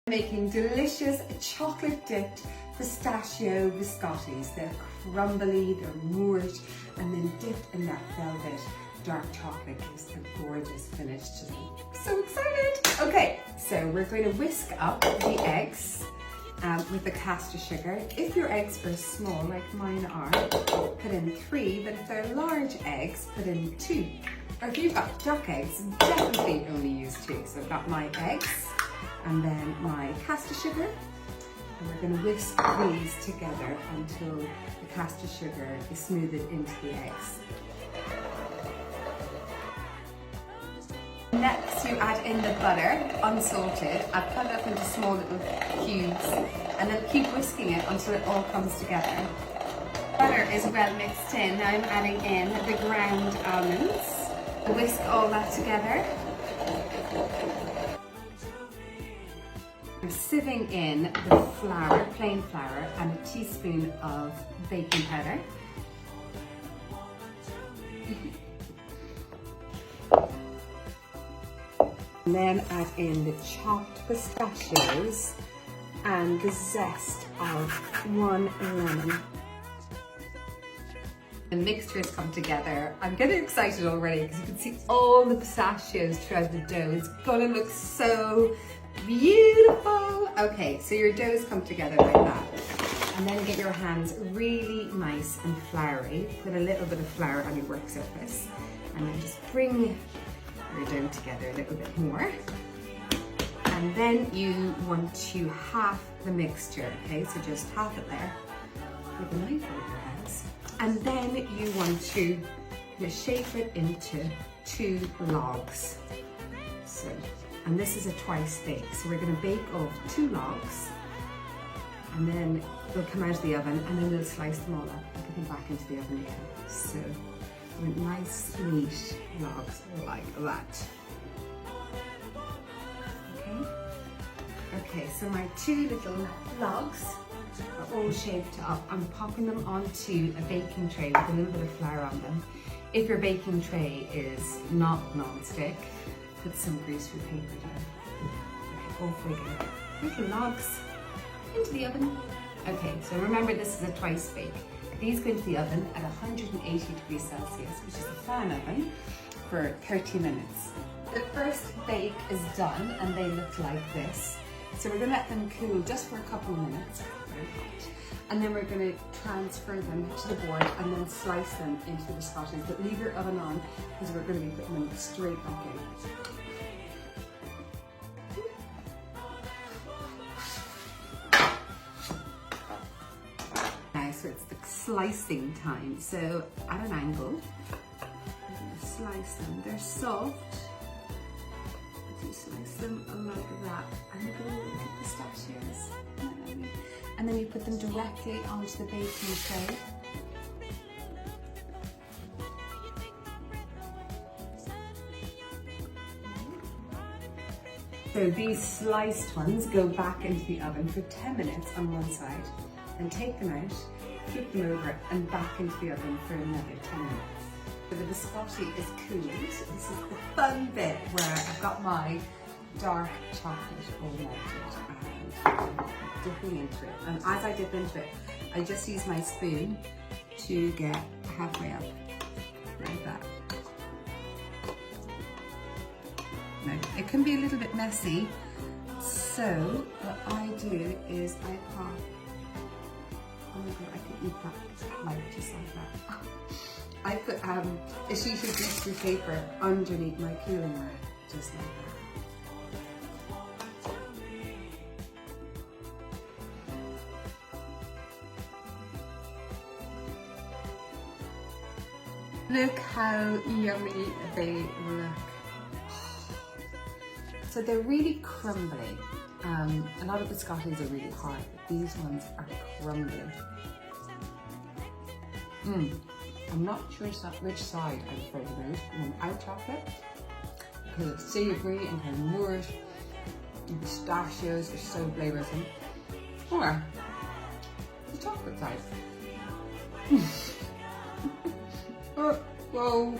Making delicious chocolate dipped pistachio biscottis. They're crumbly, they're Moorish, and then dipped in that velvet dark chocolate gives a gorgeous finish to them. So excited! Okay, so we're going to whisk up the eggs with the caster sugar. If your eggs are small, like mine are, put in 3, but if they're large eggs, put in 2. Or if you've got duck eggs, definitely only use 2. So I've got my eggs, and then my caster sugar, and we're going to whisk these together until the caster sugar is smoothed into the eggs. Next you add in the butter, unsalted. I've cut it up into small little cubes, and then keep whisking it until it all comes together. Butter is well mixed in. Now I'm adding in the ground almonds. Whisk all that together. I'm sieving in the flour, plain flour, and a teaspoon of baking powder. And then add in the chopped pistachios and the zest of 1 lemon. The mixture has come together. I'm getting excited already because you can see all the pistachios throughout the dough. It's gonna look so beautiful. Okay, so your dough's come together like that. And then get your hands really nice and floury. Put a little bit of flour on your work surface. And then just bring your dough together a little bit more. And then you want to half the mixture, okay? So just half it there with a knife over your hands. And then you want to shape it into 2 logs. So, and this is a twice bake. So we're gonna bake off 2 logs, and then they'll come out of the oven, and then we'll slice them all up and put them back into the oven again. So with nice, neat logs like that. Okay. Okay, so my 2 little logs are all shaped up. I'm popping them onto a baking tray with a little bit of flour on them. If your baking tray is not non-stick, put some greaseproof paper down. Okay, off we go. Little logs into the oven. Okay, so remember this is a twice bake. These go into the oven at 180 degrees Celsius, which is a fan oven, for 30 minutes. The first bake is done and they look like this. So we're going to let them cool just for a couple of minutes, and then we're going to transfer them to the board and then slice them into the biscottis. But leave your oven on because we're going to be putting them straight back in. Now, so it's the slicing time. So at an angle, I'm going to slice them. They're soft. You slice them like that, and you put a little bit of pistachios, and then you put them directly onto the baking tray. So these sliced ones go back into the oven for 10 minutes on one side, and take them out, flip them over, and back into the oven for another 10 minutes. So the biscotti is cooled. This is the fun bit where I've got my dark chocolate all melted and dipping into it. And as I dip into it, I just use my spoon to get halfway up, like that. Now, it can be a little bit messy, so what I do is I pop, oh my god, I can eat that, like just like that. I put a sheet of greaseproof paper underneath my cooling rack, just like that. Look how yummy they look. So they're really crumbly. A lot of biscottis are really hard, but these ones are crumbly. I'm not sure which side I prefer the most. Without chocolate, because it's savory and kind of Moorish, and pistachios are so flavoursome. Or the chocolate side. Whoa.